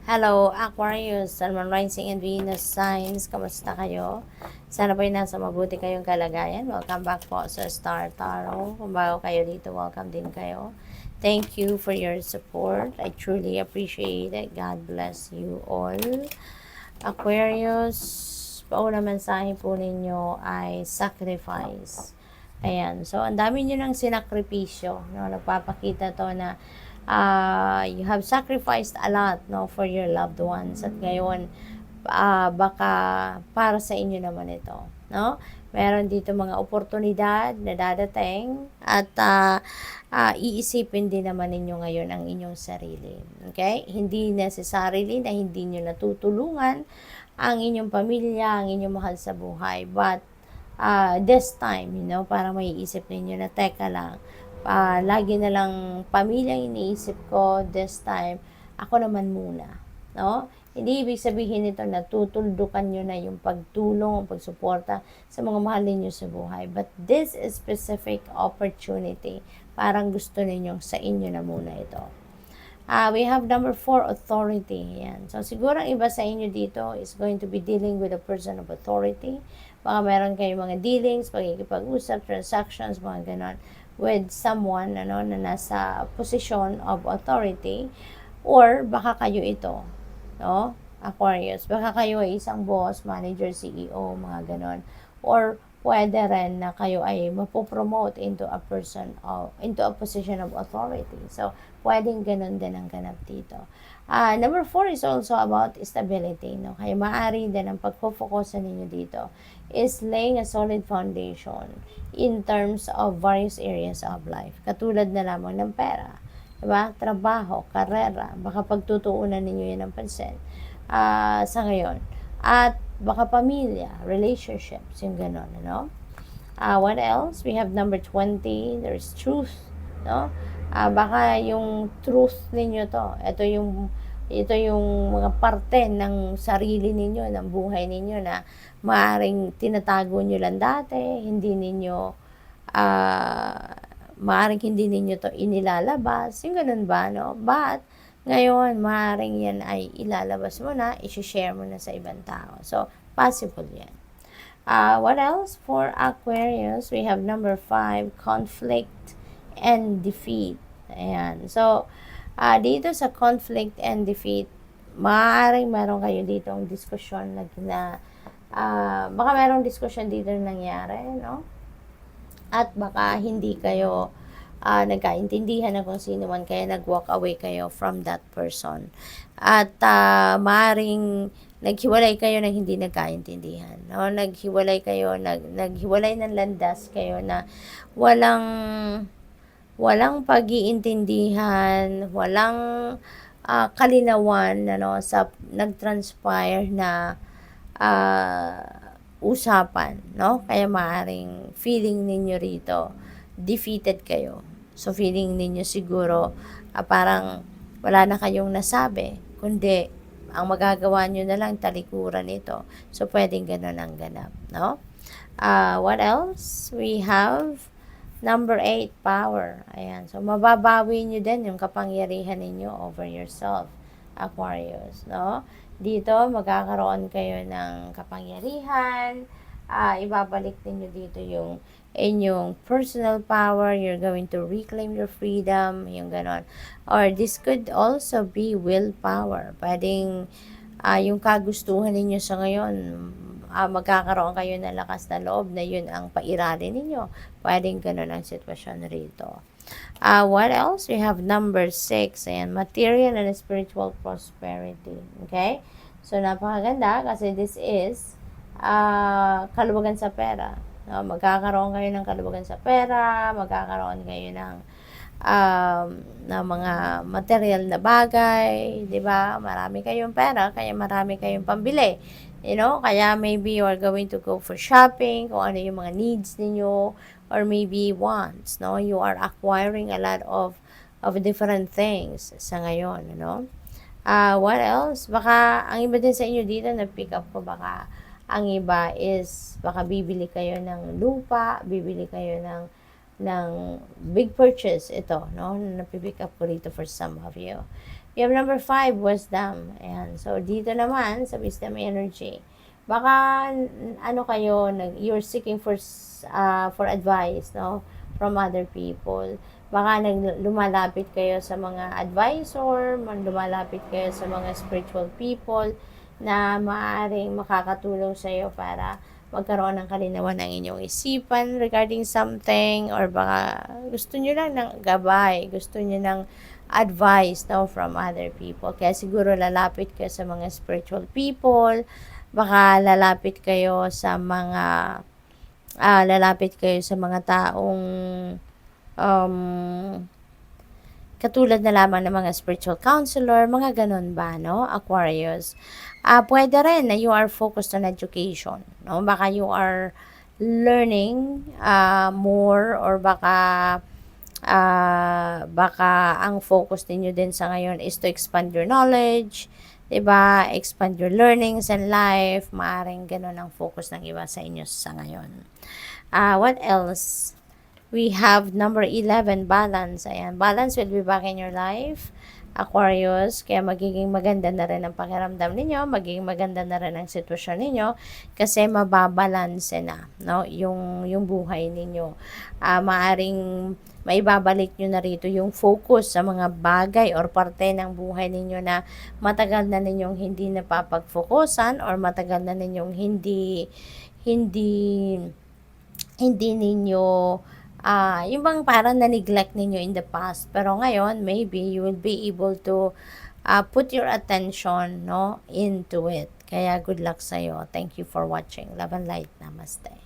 Hello, Aquarius, Sun, Moon, Rising, and Venus signs. Kamusta kayo? Sana po'y nasa mabuti kayong kalagayan. Welcome back po sa Star Tarot. Kung bago kayo dito, welcome din kayo. Thank you for your support. I truly appreciate it. God bless you all. Aquarius, pauna mensahe po ninyo ay sacrifice. Ayan. So, ang dami nyo ng sinakripisyo. No? Nagpapakita to na you have sacrificed a lot, no, for your loved ones. At ngayon, baka para sa inyo naman ito. No? Meron dito mga oportunidad na dadating at iisipin din naman ninyo ngayon ang inyong sarili. Okay? Hindi necessarily na hindi nyo natutulungan ang inyong pamilya, ang inyong mahal sa buhay. But this time, parang maiisip ninyo na teka lang, lagi na lang pamilyang iniisip ko, this time, ako naman muna. No? Hindi ibig sabihin nito na tutuldukan nyo na yung pagtulong, pagsuporta sa mga mahal ninyo sa buhay. But this is specific opportunity. Parang gusto ninyong sa inyo na muna ito. We have number 4, authority. Yan. So, siguro ang iba sa inyo dito is going to be dealing with a person of authority. Baka meron kayong mga dealings, pagkikipag-usap, transactions, mga ganon, with someone na nasa position of authority, or baka kayo ito, no? Aquarius, baka kayo ay isang boss, manager, CEO, mga ganon, or pwede rin na kayo ay mapopromote into a position of authority. So, pwedeng ganon din ang ganap dito. Number 4 is also about stability, no? Kaya maaari din ang pagpo-focusan ninyo dito is laying a solid foundation in terms of various areas of life. Katulad na lamang ng pera, diba? Trabaho, karera, baka pagtutuunan ninyo yan ng pansin sa ngayon. At baka pamilya, relationships, yung gano'n, ano? What else? We have number 20, there's truth, no? Baka yung truth ninyo to, ito yung mga parte ng sarili ninyo, ng buhay ninyo na maaaring tinatago nyo lang dati, maaaring hindi ninyo to inilalabas, yung ganun ba, no? But, ngayon, maaaring yan ay ilalabas mo na, isi-share mo na sa ibang tao. So, possible yan. What else? For Aquarius, we have number 5, conflict and defeat. Ayan. So, dito sa conflict and defeat, maaaring meron kayo dito ang diskusyon baka merong diskusyon dito na nangyari, no? At baka hindi kayo nagkaintindihan na kung sino man, kaya nag-walk away kayo from that person. At maaaring naghiwalay kayo na hindi nagkaintindihan, no? Naghiwalay ng landas kayo na walang pag-iintindihan, walang kalinawan, sa nag-transpire na usapan, no? Kaya maaring feeling ninyo rito, defeated kayo. So, feeling ninyo siguro, parang wala na kayong nasabi, kundi ang magagawa nyo na lang talikuran ito. So, pwedeng ganun ang ganap, no? What else? We have number 8, power. Ayan. So, mababawi nyo din yung kapangyarihan ninyo over yourself, Aquarius, no? Dito, magkakaroon kayo ng kapangyarihan. Ibabalik ninyo dito yung inyong personal power. You're going to reclaim your freedom, yung ganon. Or this could also be willpower. Pwedeng yung kagustuhan ninyo sa ngayon, magkakaroon kayo ng lakas na loob na yun ang pairalin ninyo. Pwedeng ganun ang sitwasyon rito. What else? We have number 6, and material and spiritual prosperity. Okay? So, napakaganda kasi this is kaluwagan sa pera. No? Magkakaroon kayo ng kaluwagan sa pera, magkakaroon kayo ng mga material na bagay, di ba? Marami kayong pera, kaya marami kayong pambili. Kaya maybe you are going to go for shopping, kung ano yung mga needs ninyo, or maybe wants, no? You are acquiring a lot of different things sa ngayon, what else? Baka, ang iba din sa inyo dito, na-pick up ko, baka, ang iba is, baka bibili kayo ng lupa, bibili kayo ng big purchase, ito, no? Na-pick up ko dito for some of you. You have number 5, wisdom. Ayan. So, dito naman, sa wisdom energy, baka, ano kayo, you're seeking for advice, no? From other people. Baka lumalapit kayo sa mga advisor, lumalapit kayo sa mga spiritual people na maaaring makakatulong sa iyo para magkaroon ng kalinawan ng inyong isipan regarding something, or baka gusto nyo lang ng gabay, gusto nyo ng advice, no, from other people. Kaya siguro lalapit kayo sa mga spiritual people, baka lalapit kayo sa mga taong katulad na lamang ng mga spiritual counselor, mga ganun ba, no? Aquarius. Pwede rin na you are focused on education, no? Baka you are learning more, or baka ang focus ninyo din sa ngayon is to expand your knowledge, diba? Expand your learnings and life. Maaring ganun ang focus ng iba sa inyo sa ngayon. What else? We have number 11, balance. Ayan, balance will be back in your life, Aquarius. Kaya magiging maganda na rin ang pakiramdam ninyo, magiging maganda na rin ang sitwasyon ninyo, kasi mababalanse na, no, yung buhay ninyo. Maaring maibabalik nyo na rito yung focus sa mga bagay or parte ng buhay ninyo na matagal na ninyong hindi napapag-focusan, or matagal na ninyong hindi ninyo yung bang parang na-neglect ninyo in the past. Pero ngayon, maybe you will be able to put your attention, no, into it. Kaya good luck sa'yo. Thank you for watching. Love and light. Namaste.